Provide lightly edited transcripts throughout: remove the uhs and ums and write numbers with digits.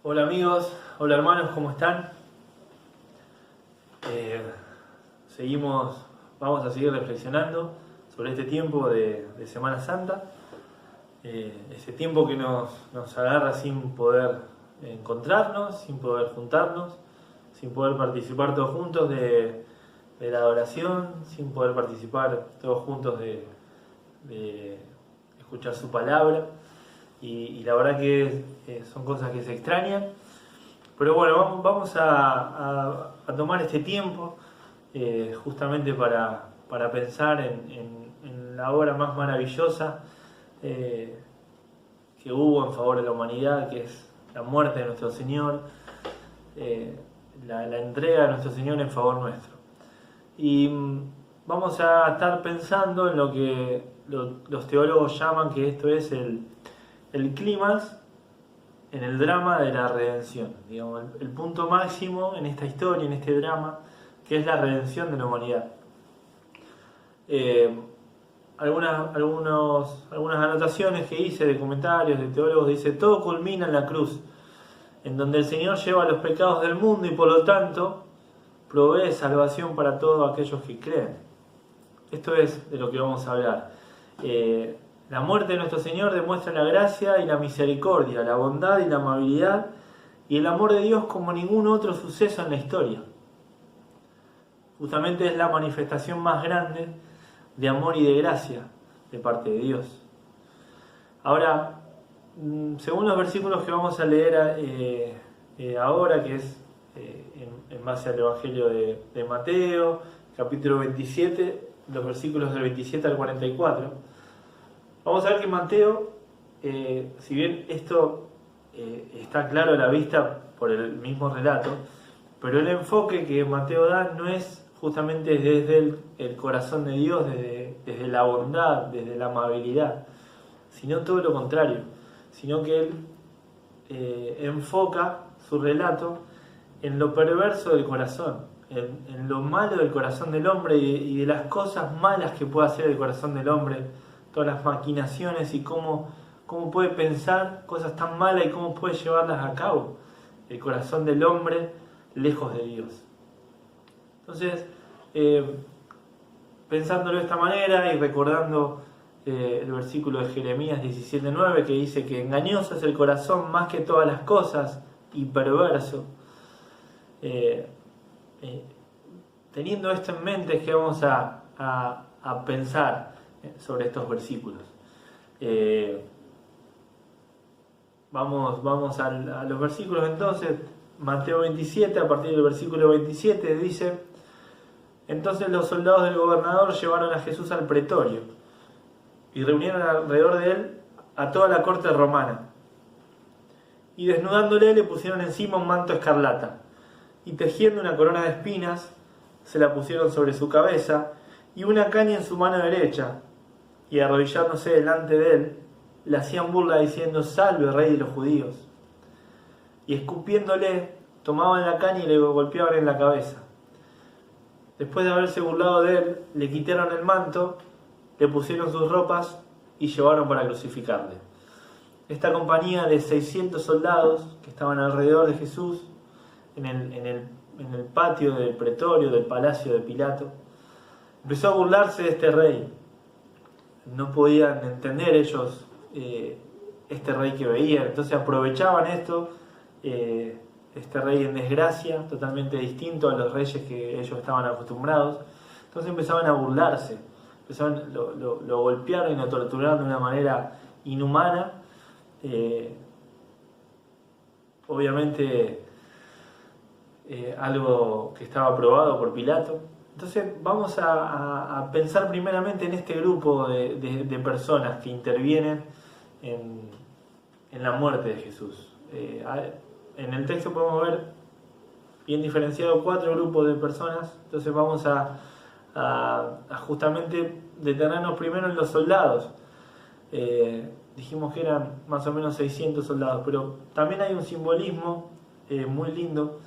Hola amigos, hola hermanos, ¿cómo están? Vamos a seguir reflexionando sobre este tiempo de Semana Santa, ese tiempo que nos agarra sin poder encontrarnos, sin poder juntarnos, sin poder participar todos juntos de la adoración, sin poder participar todos juntos de escuchar su palabra. Y la verdad que son cosas que se extrañan. Pero bueno, vamos a tomar este tiempo justamente para pensar en la obra más maravillosa que hubo en favor de la humanidad, que es la muerte de nuestro Señor, la entrega de nuestro Señor en favor nuestro. Y vamos a estar pensando en lo que los teólogos llaman que esto es el clímax en el drama de la redención, digamos, el punto máximo en esta historia, en este drama, que es la redención de la humanidad. Algunas anotaciones que hice de comentarios de teólogos dice: todo culmina en la cruz, en donde el Señor lleva los pecados del mundo y por lo tanto provee salvación para todos aquellos que creen. Esto es de lo que vamos a hablar. La muerte de nuestro Señor demuestra la gracia y la misericordia, la bondad y la amabilidad y el amor de Dios como ningún otro suceso en la historia. Justamente es la manifestación más grande de amor y de gracia de parte de Dios. Ahora, según los versículos que vamos a leer ahora, que es en base al Evangelio de Mateo, capítulo 27, los versículos del 27 al 44, vamos a ver que Mateo, si bien esto está claro a la vista por el mismo relato, pero el enfoque que Mateo da no es justamente desde el corazón de Dios, desde la bondad, desde la amabilidad, sino todo lo contrario, sino que él enfoca su relato en lo perverso del corazón, en lo malo del corazón del hombre y de las cosas malas que puede hacer el corazón del hombre, todas las maquinaciones y cómo puede pensar cosas tan malas y cómo puede llevarlas a cabo el corazón del hombre lejos de Dios. Entonces, pensándolo de esta manera y recordando el versículo de Jeremías 17:9 que dice que engañoso es el corazón más que todas las cosas y perverso, teniendo esto en mente es que vamos a pensar sobre estos versículos. Vamos a los versículos entonces. Mateo 27, a partir del versículo 27 dice: entonces los soldados del gobernador llevaron a Jesús al pretorio y reunieron alrededor de él a toda la corte romana, y desnudándole le pusieron encima un manto escarlata, y tejiendo una corona de espinas se la pusieron sobre su cabeza y una caña en su mano derecha, y arrodillándose delante de él le hacían burla diciendo: salve, rey de los judíos. Y escupiéndole tomaban la caña y le golpeaban en la cabeza. Después de haberse burlado de él, le quitaron el manto, le pusieron sus ropas y llevaron para crucificarle. Esta compañía de 600 soldados que estaban alrededor de Jesús en el patio del pretorio, del palacio de Pilato, empezó a burlarse de este rey. No podían entender ellos este rey que veían, entonces aprovechaban esto, este rey en desgracia, totalmente distinto a los reyes que ellos estaban acostumbrados. Entonces empezaban a burlarse, lo golpearon y lo torturaron de una manera inhumana. Obviamente algo que estaba aprobado por Pilato. Entonces vamos a pensar primeramente en este grupo de personas que intervienen en la muerte de Jesús. En el texto podemos ver bien diferenciado 4 grupos de personas. Entonces vamos a justamente detenernos primero en los soldados. Dijimos que eran más o menos 600 soldados, pero también hay un simbolismo muy lindo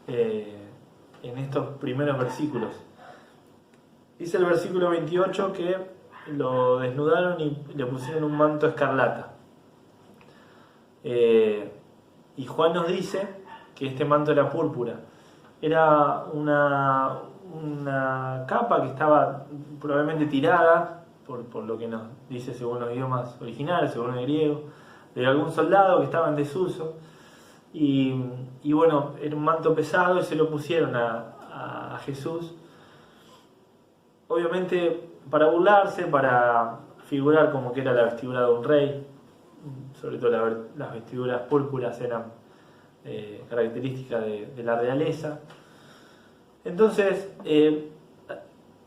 en estos primeros versículos. Dice el versículo 28 que lo desnudaron y le pusieron un manto escarlata. Y Juan nos dice que este manto era púrpura. Era una capa que estaba probablemente tirada, por lo que nos dice según los idiomas originales, según el griego, de algún soldado que estaba en desuso. Y bueno, era un manto pesado y se lo pusieron a Jesús. Obviamente para burlarse, para figurar como que era la vestidura de un rey. Sobre todo las vestiduras púrpuras eran características de la realeza. Entonces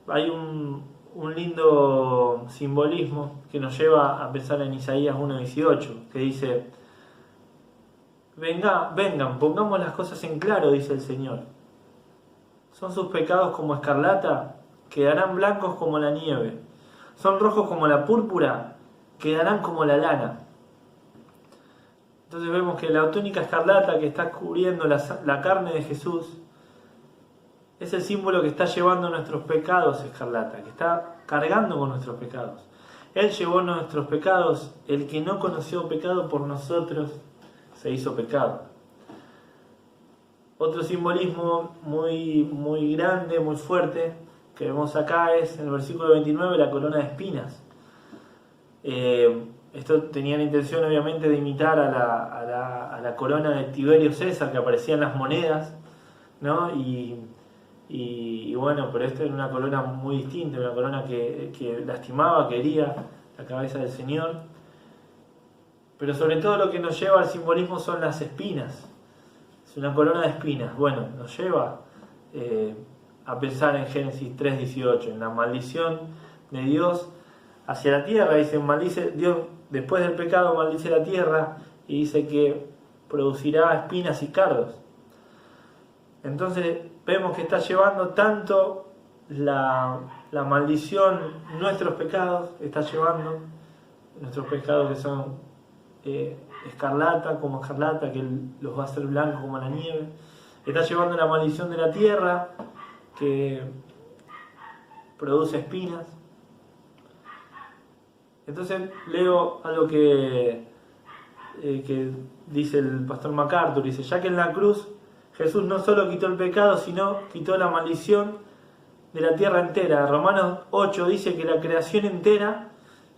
hay un lindo simbolismo que nos lleva a pensar en Isaías 1:18, que dice: vengan, pongamos las cosas en claro, dice el Señor. Son sus pecados como escarlata, quedarán blancos como la nieve. Son rojos como la púrpura, quedarán como la lana. Entonces vemos que la túnica escarlata que está cubriendo la carne de Jesús es el símbolo que está llevando nuestros pecados escarlata, que está cargando con nuestros pecados. Él llevó nuestros pecados, el que no conoció pecado por nosotros se hizo pecado. Otro simbolismo muy grande, muy fuerte, que vemos acá es en el versículo 29, la corona de espinas. Esto tenía la intención obviamente de imitar a la corona de Tiberio César que aparecía en las monedas, ¿no? Y bueno, pero esto era una corona muy distinta, una corona que lastimaba, que hería la cabeza del Señor. Pero sobre todo lo que nos lleva al simbolismo son las espinas. Es una corona de espinas. Bueno, nos lleva a pensar en Génesis 3:18, en la maldición de Dios hacia la tierra. Dice, maldice Dios, después del pecado maldice la tierra y dice que producirá espinas y cardos. Entonces vemos que está llevando tanto la maldición, nuestros pecados, está llevando nuestros pecados que son escarlata, que los va a hacer blancos como la nieve. Está llevando la maldición de la tierra, que produce espinas. Entonces leo algo que dice el pastor MacArthur, dice: ya que en la cruz Jesús no solo quitó el pecado, sino quitó la maldición de la tierra entera. Romanos 8 dice que la creación entera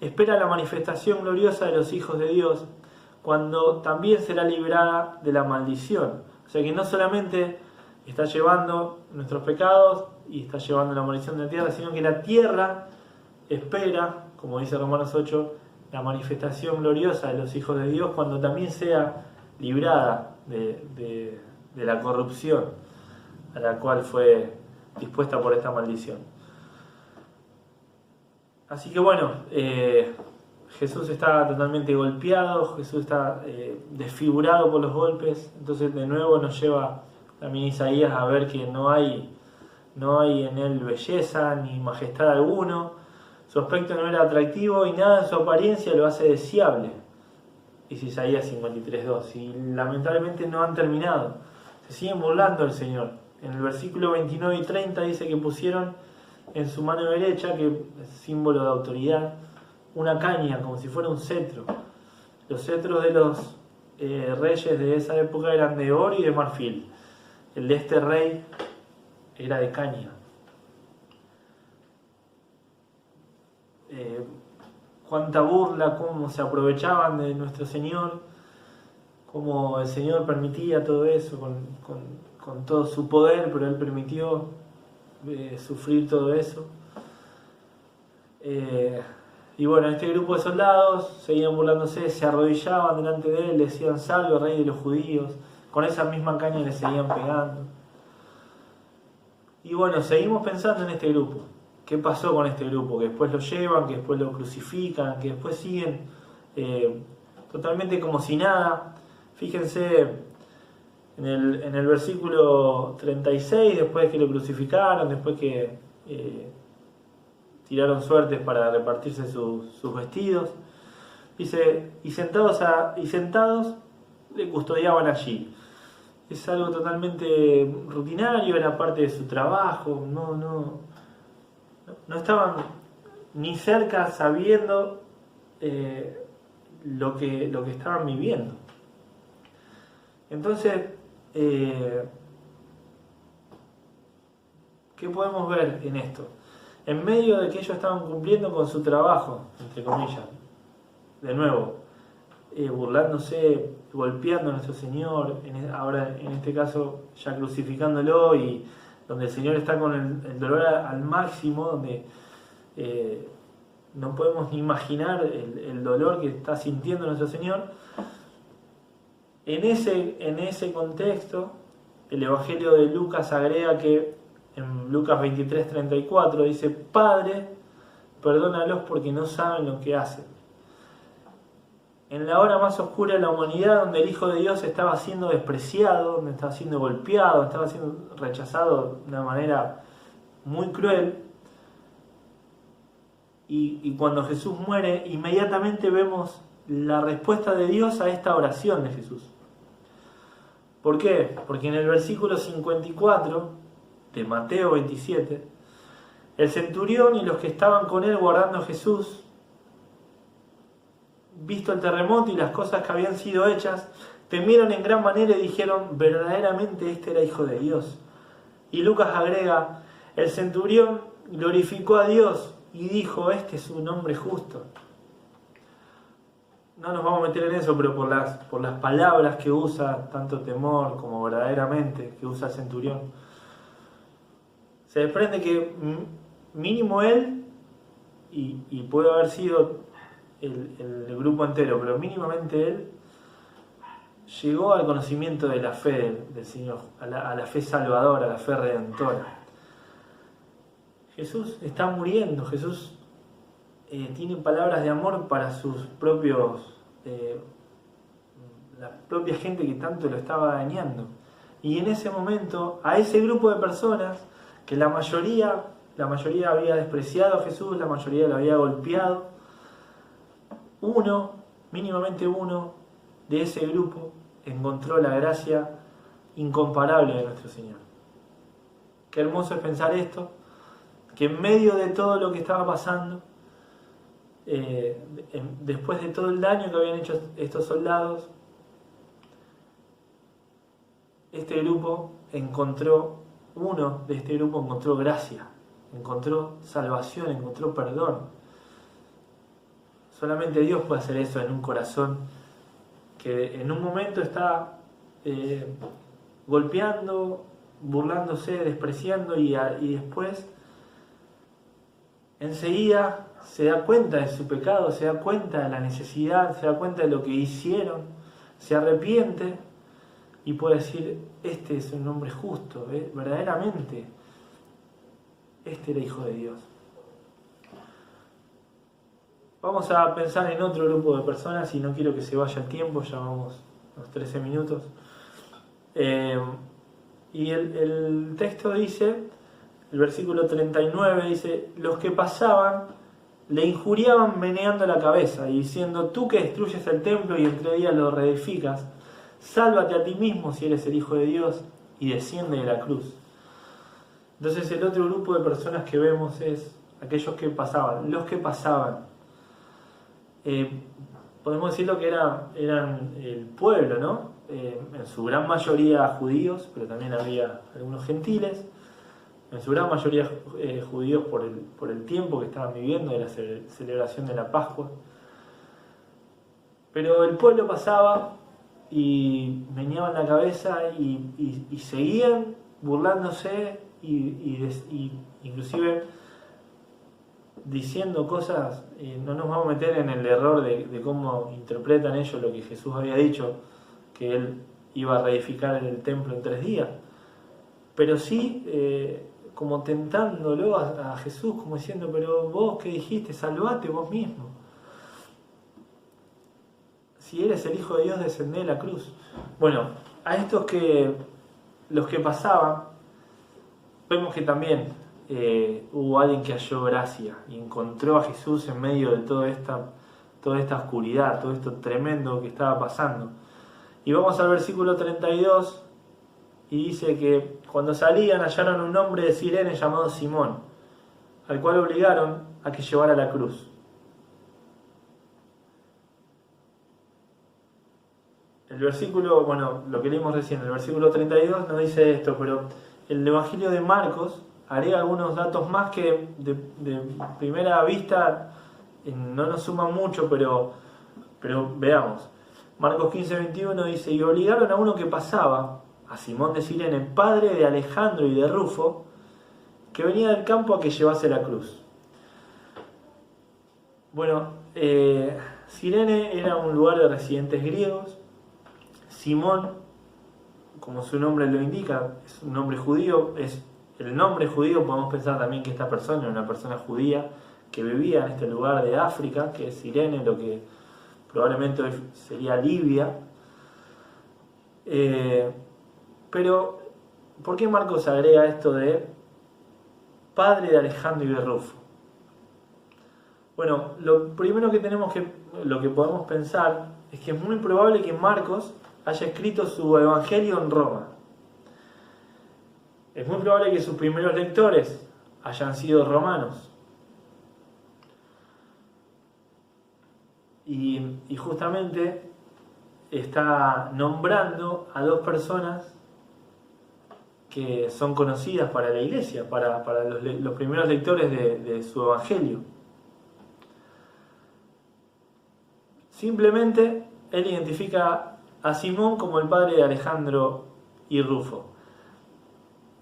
espera la manifestación gloriosa de los hijos de Dios, cuando también será librada de la maldición. O sea que no solamente está llevando nuestros pecados y está llevando la maldición de la tierra, sino que la tierra espera, como dice Romanos 8, la manifestación gloriosa de los hijos de Dios, cuando también sea librada de la corrupción a la cual fue dispuesta por esta maldición. Así que bueno, Jesús está totalmente golpeado, Jesús está desfigurado por los golpes. Entonces de nuevo nos lleva también Isaías a ver que no hay en él belleza ni majestad alguno. Su aspecto no era atractivo y nada en su apariencia lo hace deseable. Dice Isaías 53:2. Y lamentablemente no han terminado. Se siguen burlando del Señor. En el versículo 29 y 30 dice que pusieron en su mano derecha, que es símbolo de autoridad, una caña, como si fuera un cetro. Los cetros de los reyes de esa época eran de oro y de marfil. El de este rey era de caña. Cuánta burla, cómo se aprovechaban de nuestro Señor, cómo el Señor permitía todo eso con todo su poder, pero Él permitió sufrir todo eso. Y bueno, este grupo de soldados seguían burlándose, se arrodillaban delante de Él, le decían: salve, Rey de los judíos. Con esa misma caña le seguían pegando. Y bueno, seguimos pensando en este grupo. ¿Qué pasó con este grupo? Que después lo llevan, que después lo crucifican, que después siguen totalmente como si nada. Fíjense en el versículo 36, después que lo crucificaron, después que tiraron suertes para repartirse sus vestidos. Dice, y sentados le custodiaban allí. Es algo totalmente rutinario, era parte de su trabajo, no estaban ni cerca sabiendo lo que estaban viviendo. Entonces, ¿qué podemos ver en esto? En medio de que ellos estaban cumpliendo con su trabajo, entre comillas, de nuevo, burlándose, golpeando a nuestro Señor, ahora en este caso ya crucificándolo, y donde el Señor está con el dolor al máximo, donde no podemos ni imaginar el dolor que está sintiendo nuestro Señor. En ese contexto, el Evangelio de Lucas agrega que en Lucas 23:34 dice: Padre, perdónalos porque no saben lo que hacen. En la hora más oscura de la humanidad, donde el Hijo de Dios estaba siendo despreciado, donde estaba siendo golpeado, estaba siendo rechazado de una manera muy cruel, y cuando Jesús muere, inmediatamente vemos la respuesta de Dios a esta oración de Jesús. ¿Por qué? Porque en el versículo 54 de Mateo 27, el centurión y los que estaban con él guardando a Jesús, visto el terremoto y las cosas que habían sido hechas, temieron en gran manera y dijeron: verdaderamente este era Hijo de Dios. Y Lucas agrega: el centurión glorificó a Dios y dijo: este es un hombre justo. No nos vamos a meter en eso, pero por las palabras que usa, tanto temor como verdaderamente, que usa el centurión, se desprende que mínimo él, y puede haber sido el grupo entero, pero mínimamente él llegó al conocimiento de la fe del Señor, a la fe salvadora, a la fe redentora. Jesús está muriendo, Jesús tiene palabras de amor para sus propios, la propia gente que tanto lo estaba dañando. Y en ese momento, a ese grupo de personas, que la mayoría había despreciado a Jesús, la mayoría lo había golpeado, mínimamente uno de ese grupo encontró la gracia incomparable de nuestro Señor. Qué hermoso es pensar esto, que en medio de todo lo que estaba pasando, después de todo el daño que habían hecho estos soldados, uno de este grupo encontró gracia, encontró salvación, encontró perdón. Solamente Dios puede hacer eso en un corazón que en un momento está golpeando, burlándose, despreciando, y después enseguida se da cuenta de su pecado, se da cuenta de la necesidad, se da cuenta de lo que hicieron, se arrepiente y puede decir: este es un hombre justo, verdaderamente este era Hijo de Dios. Vamos a pensar en otro grupo de personas, y no quiero que se vaya el tiempo, ya vamos unos 13 minutos. Y el texto dice, el versículo 39 dice: los que pasaban le injuriaban meneando la cabeza y diciendo: tú que destruyes el templo y en 3 días lo reedificas, sálvate a ti mismo si eres el Hijo de Dios y desciende de la cruz. Entonces el otro grupo de personas que vemos es aquellos que pasaban, los que pasaban. Podemos decirlo que eran el pueblo, ¿no? En su gran mayoría judíos, pero también había algunos gentiles. En su gran mayoría judíos por el tiempo que estaban viviendo de la celebración de la Pascua. Pero el pueblo pasaba y meneaban la cabeza y seguían burlándose y inclusive diciendo cosas. No nos vamos a meter en el error de cómo interpretan ellos lo que Jesús había dicho, que Él iba a reedificar el templo en 3 días. Pero sí, como tentándolo a Jesús, como diciendo: pero vos que dijiste, salvate vos mismo. Si eres el Hijo de Dios, descendé de la cruz. Bueno, a estos los que pasaban, vemos que también hubo alguien que halló gracia y encontró a Jesús en medio de toda esta oscuridad, todo esto tremendo que estaba pasando. Y vamos al versículo 32 y dice que cuando salían hallaron un hombre de Cirene llamado Simón, al cual obligaron a que llevara la cruz. el versículo, bueno, lo que leímos recién, el versículo 32 nos dice esto, pero el Evangelio de Marcos agrega algunos datos más que de primera vista no nos suman mucho, pero veamos. Marcos 15:21 dice: y obligaron a uno que pasaba, a Simón de Cirene, padre de Alejandro y de Rufo, que venía del campo a que llevase la cruz. Bueno, Cirene era un lugar de residentes griegos. Simón, como su nombre lo indica, es un nombre judío, es el nombre judío. Podemos pensar también que esta persona era una persona judía que vivía en este lugar de África, que es Cirene, lo que probablemente hoy sería Libia. Pero, ¿por qué Marcos agrega esto de padre de Alejandro y de Rufo? Bueno, lo primero lo que podemos pensar es que es muy probable que Marcos haya escrito su evangelio en Roma. Es muy probable que sus primeros lectores hayan sido romanos. Y justamente está nombrando a dos personas que son conocidas para la iglesia, para los primeros lectores de su evangelio. Simplemente él identifica a Simón como el padre de Alejandro y Rufo.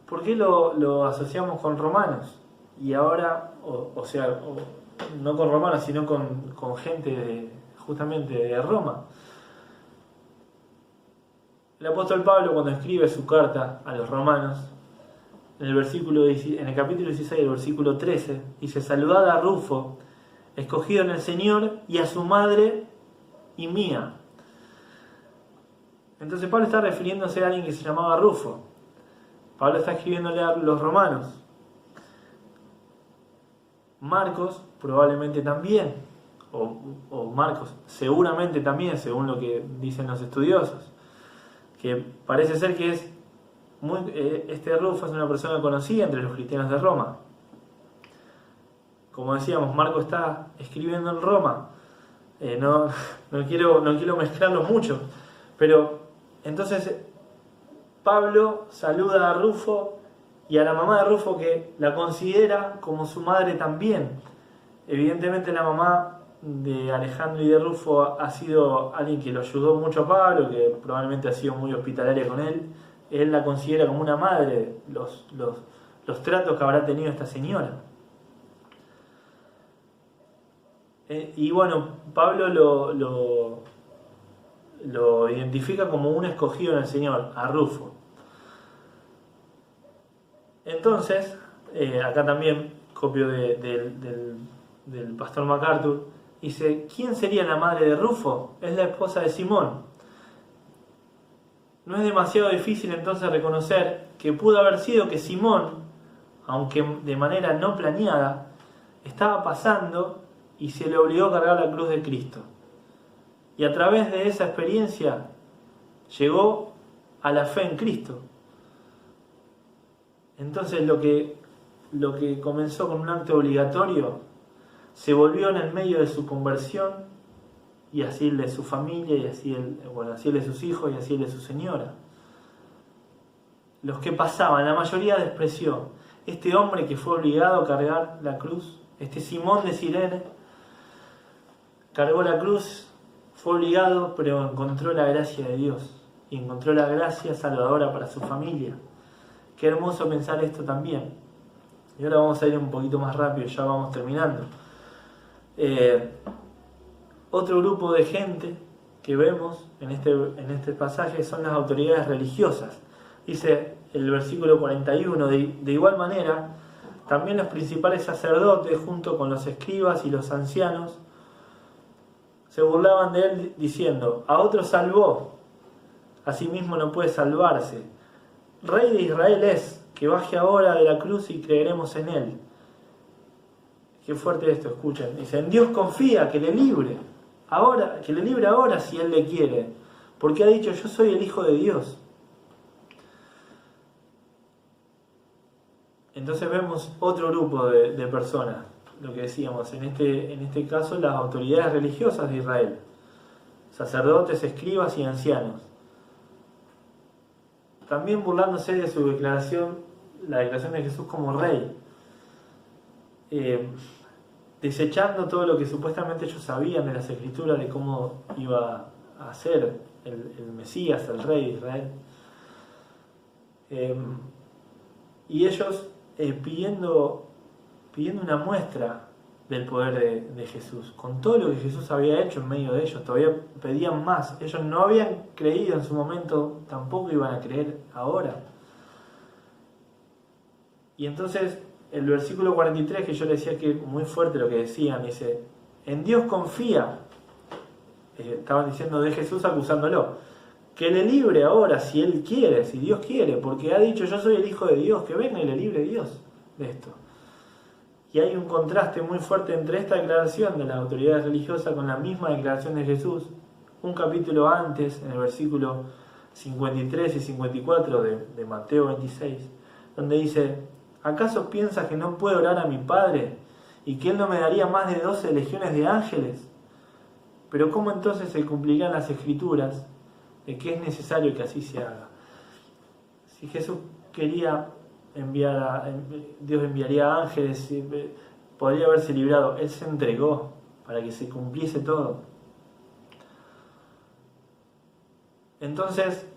¿Por qué lo asociamos con romanos? Y ahora, no con romanos, sino con gente justamente de Roma. El apóstol Pablo, cuando escribe su carta a los romanos, en el capítulo 16, el versículo 13, dice: saludad a Rufo, escogido en el Señor, y a su madre y mía. Entonces Pablo está refiriéndose a alguien que se llamaba Rufo. Pablo está escribiéndole a los romanos. Marcos probablemente también, o Marcos seguramente también, según lo que dicen los estudiosos, que parece ser que este Rufo es una persona conocida entre los cristianos de Roma. Como decíamos, Marcos está escribiendo en Roma. No quiero mezclarlos mucho, pero entonces Pablo saluda a Rufo y a la mamá de Rufo, que la considera como su madre también. Evidentemente la mamá de Alejandro y de Rufo ha sido alguien que lo ayudó mucho a Pablo, que probablemente ha sido muy hospitalaria con él. Él la considera como una madre, los tratos que habrá tenido esta señora. Y bueno, Pablo lo identifica como un escogido en el Señor, a Rufo. Entonces, acá también copio del pastor MacArthur, dice: ¿quién sería la madre de Rufo? Es la esposa de Simón. No es demasiado difícil entonces reconocer que pudo haber sido que Simón, aunque de manera no planeada, estaba pasando y se le obligó a cargar la cruz de Cristo. Y a través de esa experiencia llegó a la fe en Cristo. Entonces lo que comenzó con un acto obligatorio se volvió en el medio de su conversión, y así el de su familia, y así el de sus hijos, y así el de su señora. Los que pasaban, la mayoría despreció. Este hombre que fue obligado a cargar la cruz, este Simón de Cirene, cargó la cruz, fue obligado, pero encontró la gracia de Dios, y encontró la gracia salvadora para su familia. Qué hermoso pensar esto también. Y ahora vamos a ir un poquito más rápido, ya vamos terminando. Otro grupo de gente que vemos en este pasaje son las autoridades religiosas. Dice el versículo 41: de igual manera, también los principales sacerdotes, junto con los escribas y los ancianos, se burlaban de él diciendo: a otro salvó, a sí mismo no puede salvarse. Rey de Israel es, que baje ahora de la cruz y creeremos en él. Qué fuerte esto, escuchen. Dice: en Dios confía, que le libre ahora si él le quiere, porque ha dicho: yo soy el Hijo de Dios. Entonces vemos otro grupo de personas, lo que decíamos, en este caso las autoridades religiosas de Israel. sacerdotes, escribas y ancianos. También burlándose de su declaración, la declaración de Jesús como rey, desechando todo lo que supuestamente ellos sabían de las Escrituras de cómo iba a ser el Mesías, el rey de Israel. Y ellos pidiendo una muestra del poder de Jesús, con todo lo que Jesús había hecho en medio de ellos. Todavía pedían más. Ellos no habían creído en su momento, tampoco iban a creer ahora. Y entonces el versículo 43, que yo le decía que es muy fuerte lo que decían, dice: en Dios confía. Estaban diciendo de Jesús, acusándolo, que le libre ahora si Él quiere, si Dios quiere, porque ha dicho: yo soy el Hijo de Dios, que venga y le libre Dios de esto. Y hay un contraste muy fuerte entre esta declaración de las autoridades religiosas con la misma declaración de Jesús, un capítulo antes, en el versículo 53 y 54 de Mateo 26, donde dice: ¿acaso piensas que no puedo orar a mi Padre y que Él no me daría más de 12 legiones de ángeles? Pero ¿cómo entonces se cumplirán las Escrituras de que es necesario que así se haga? Si Jesús quería Dios enviaría ángeles, podría haberse librado. Él se entregó para que se cumpliese todo. Entonces,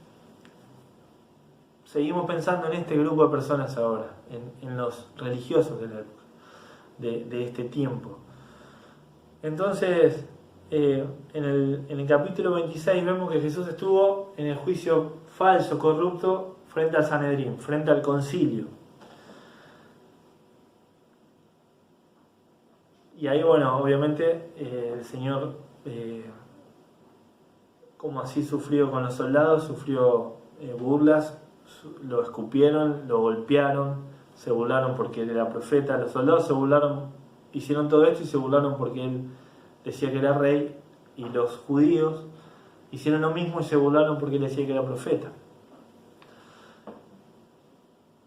seguimos pensando en este grupo de personas ahora, en los religiosos de la época, de este tiempo. Entonces, en el capítulo 26 vemos que Jesús estuvo en el juicio falso, corrupto, frente al Sanedrín, frente al concilio. Y ahí, bueno, obviamente el Señor, como así sufrió con los soldados, sufrió burlas, lo escupieron, lo golpearon, se burlaron porque él era profeta. Los soldados se burlaron, hicieron todo esto y se burlaron porque él decía que era rey, y los judíos hicieron lo mismo y se burlaron porque él decía que era profeta.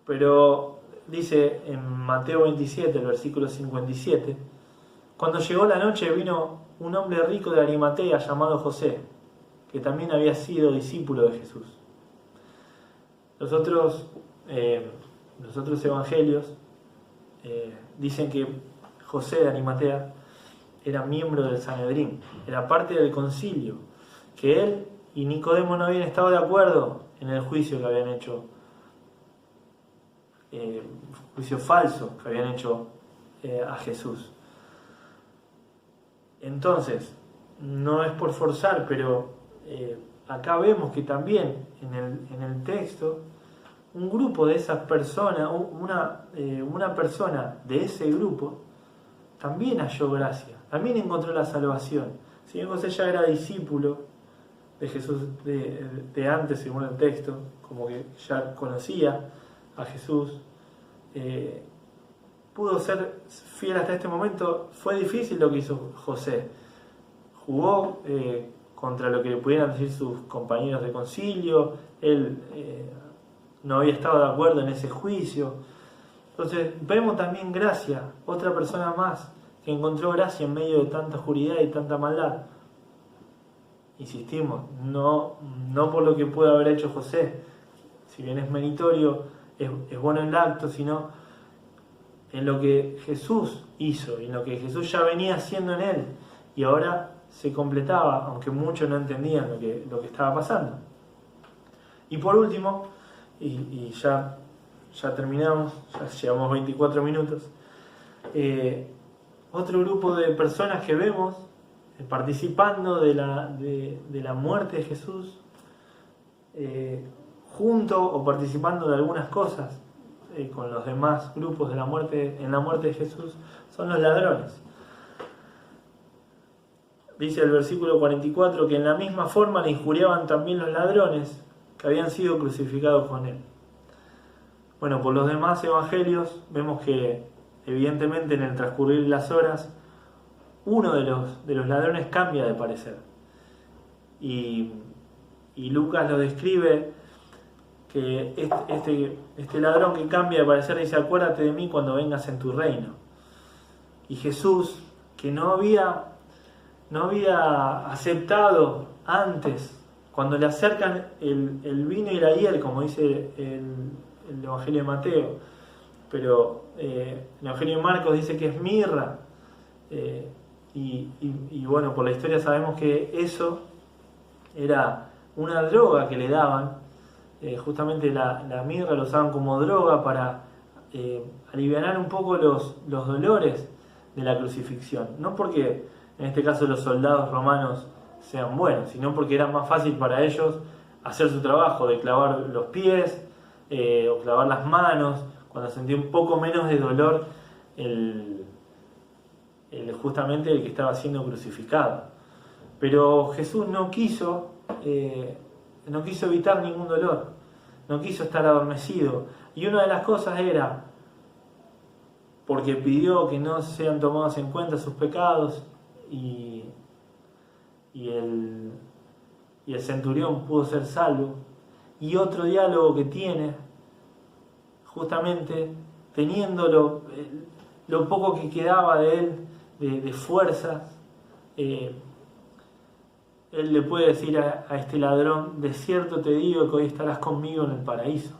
Pero dice en Mateo 27, el versículo 57, cuando llegó la noche vino un hombre rico de Arimatea llamado José, que también había sido discípulo de Jesús. Los otros evangelios dicen que José de Arimatea era miembro del Sanedrín, era parte del concilio, que él y Nicodemo no habían estado de acuerdo en el juicio que habían hecho, juicio falso que habían hecho a Jesús. Entonces, no es por forzar, pero acá vemos que también en el texto un grupo de esas personas, una persona de ese grupo también halló gracia, también encontró la salvación. Si bien José ya era discípulo de Jesús de antes, según el texto, como que ya conocía a Jesús, pudo ser fiel hasta este momento. Fue difícil lo que hizo José. Jugó contra lo que pudieran decir sus compañeros de concilio. Él no había estado de acuerdo en ese juicio. Entonces vemos también gracia, otra persona más que encontró gracia en medio de tanta oscuridad y tanta maldad. Insistimos, no por lo que puede haber hecho José, si bien es meritorio, es bueno el acto, sino en lo que Jesús hizo, y en lo que Jesús ya venía haciendo en él, y ahora se completaba, aunque muchos no entendían lo que estaba pasando. Y por último, y ya terminamos, ya llevamos 24 minutos, otro grupo de personas que vemos participando de la muerte de Jesús, junto o participando de algunas cosas con los demás grupos en la muerte de Jesús, son los ladrones. Dice el versículo 44 que en la misma forma le injuriaban también los ladrones que habían sido crucificados con él. Bueno, por los demás evangelios vemos que evidentemente en el transcurrir de las horas uno de los ladrones cambia de parecer, y Lucas lo describe que este ladrón que cambia de parecer dice: acuérdate de mí cuando vengas en tu reino. Y Jesús, que no había no había aceptado antes, cuando le acercan el vino y la hiel, como dice el Evangelio de Mateo, pero el Evangelio de Marcos dice que es mirra, y bueno, por la historia sabemos que eso era una droga que le daban, justamente la mirra lo usaban como droga para aliviar un poco los dolores de la crucifixión, no porque en este caso los soldados romanos sean buenos, sino porque era más fácil para ellos hacer su trabajo de clavar los pies o clavar las manos, cuando sentía un poco menos de dolor justamente el que estaba siendo crucificado. Pero Jesús no quiso evitar ningún dolor, no quiso estar adormecido, y una de las cosas era porque pidió que no sean tomados en cuenta sus pecados, y el centurión pudo ser salvo. Y otro diálogo que tiene, justamente teniendo lo poco que quedaba de él, de fuerzas, él le puede decir a este ladrón: de cierto te digo que hoy estarás conmigo en el paraíso.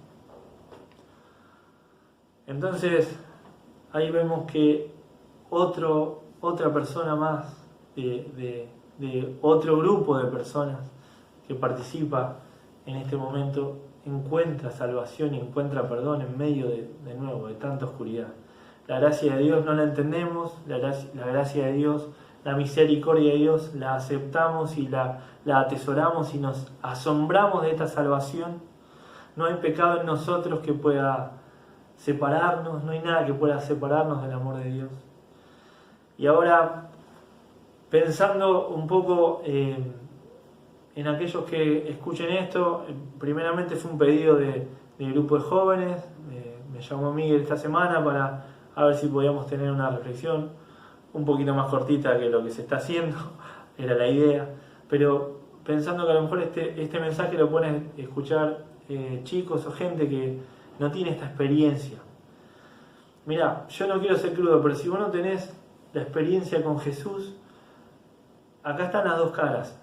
Entonces ahí vemos que otra persona más de otro grupo de personas que participa en este momento encuentra salvación y encuentra perdón en medio de nuevo de tanta oscuridad. La gracia de Dios no la entendemos, la gracia de Dios, la misericordia de Dios la aceptamos y la atesoramos y nos asombramos de esta salvación. No hay pecado en nosotros que pueda separarnos, no hay nada que pueda separarnos del amor de Dios. Y ahora, pensando un poco en aquellos que escuchen esto, primeramente fue un pedido del grupo de jóvenes, me llamó Miguel esta semana para a ver si podíamos tener una reflexión un poquito más cortita que lo que se está haciendo, era la idea, pero pensando que a lo mejor este mensaje lo pueden escuchar chicos o gente que no tiene esta experiencia. Mirá, yo no quiero ser crudo, pero si vos no tenés la experiencia con Jesús, acá están las dos caras.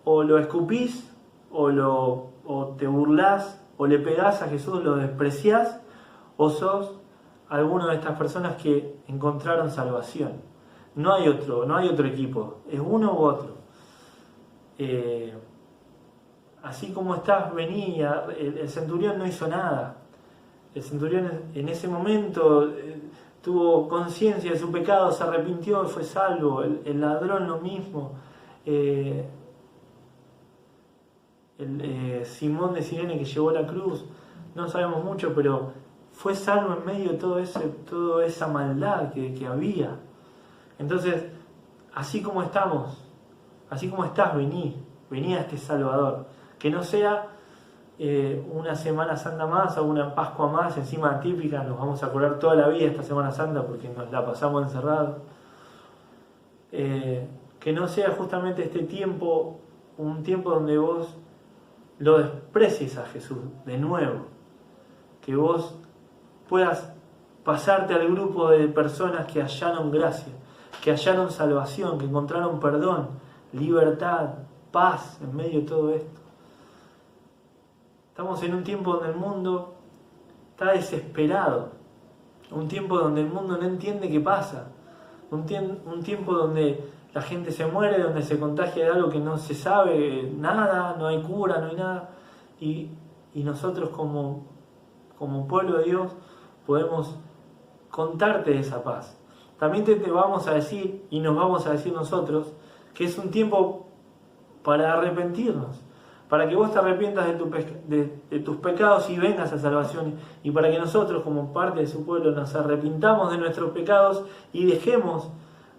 O lo escupís, o te burlás, o le pegás a Jesús, lo despreciás, o sos alguna de estas personas que encontraron salvación. No hay otro equipo, es uno u otro. Así como estás, vení. El centurión no hizo nada. El centurión en ese momento tuvo conciencia de su pecado, se arrepintió y fue salvo. El ladrón lo mismo. Simón de Cirene, que llevó la cruz, no sabemos mucho, pero fue salvo en medio de toda esa maldad que había. Entonces, así como estamos, así como estás, vení a este Salvador. Que no sea una Semana Santa más o una Pascua más, encima típica, nos vamos a acordar toda la vida esta Semana Santa porque nos la pasamos encerrados. Que no sea justamente este tiempo, un tiempo donde vos lo desprecies a Jesús de nuevo. Que vos puedas pasarte al grupo de personas que hallaron gracia, que hallaron salvación, que encontraron perdón, libertad, paz en medio de todo esto. Estamos en un tiempo donde el mundo está desesperado, un tiempo donde el mundo no entiende qué pasa, un tiempo donde la gente se muere, donde se contagia de algo que no se sabe nada, no hay cura, no hay nada, y nosotros como pueblo de Dios podemos contarte de esa paz. También te vamos a decir, y nos vamos a decir nosotros, que es un tiempo para arrepentirnos, para que vos te arrepientas de tus pecados y vengas a salvación, y para que nosotros como parte de su pueblo nos arrepintamos de nuestros pecados y dejemos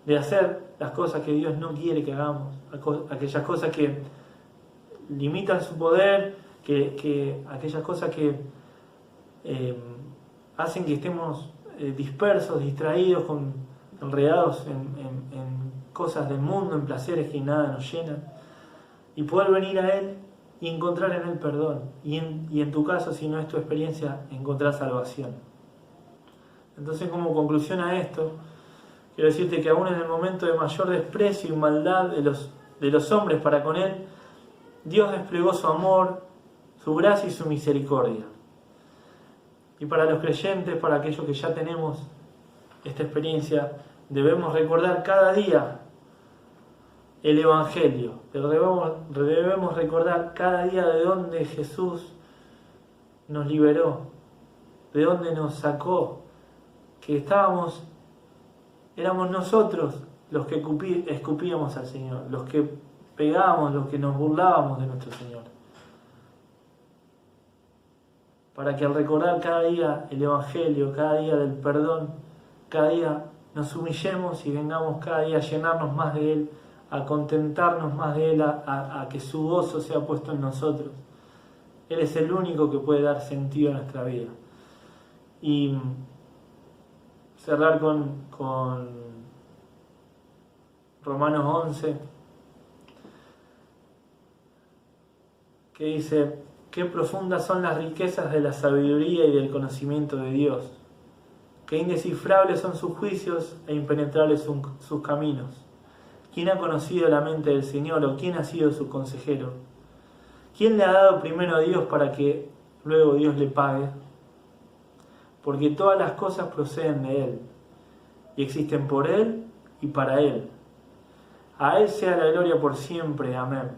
de hacer las cosas que Dios no quiere que hagamos, aquellas cosas que limitan su poder, aquellas cosas que hacen que estemos dispersos, distraídos, enredados en cosas del mundo, en placeres que nada nos llenan, y poder venir a Él y encontrar en Él perdón, y en tu caso, si no es tu experiencia, encontrar salvación. Entonces, como conclusión a esto, quiero decirte que aún en el momento de mayor desprecio y maldad de los hombres para con Él, Dios desplegó su amor, su gracia y su misericordia. Y para los creyentes, para aquellos que ya tenemos esta experiencia, debemos recordar cada día el Evangelio. Debemos recordar cada día de dónde Jesús nos liberó, de dónde nos sacó, que éramos nosotros los que escupíamos al Señor, los que pegábamos, los que nos burlábamos de nuestro Señor. Para que al recordar cada día el Evangelio, cada día del perdón, cada día nos humillemos y vengamos cada día a llenarnos más de Él, a contentarnos más de Él, a que su gozo sea puesto en nosotros. Él es el único que puede dar sentido a nuestra vida. Y cerrar con Romanos 11, que dice: qué profundas son las riquezas de la sabiduría y del conocimiento de Dios, qué indescifrables son sus juicios e impenetrables sus caminos. ¿Quién ha conocido la mente del Señor, o quién ha sido su consejero? ¿Quién le ha dado primero a Dios para que luego Dios le pague? Porque todas las cosas proceden de Él, y existen por Él y para Él. A Él sea la gloria por siempre. Amén.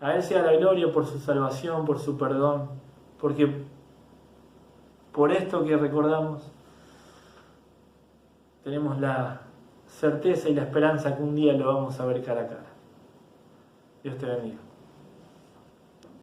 A Él sea la gloria por su salvación, por su perdón, porque por esto que recordamos, tenemos la certeza y la esperanza que un día lo vamos a ver cara a cara. Dios te bendiga.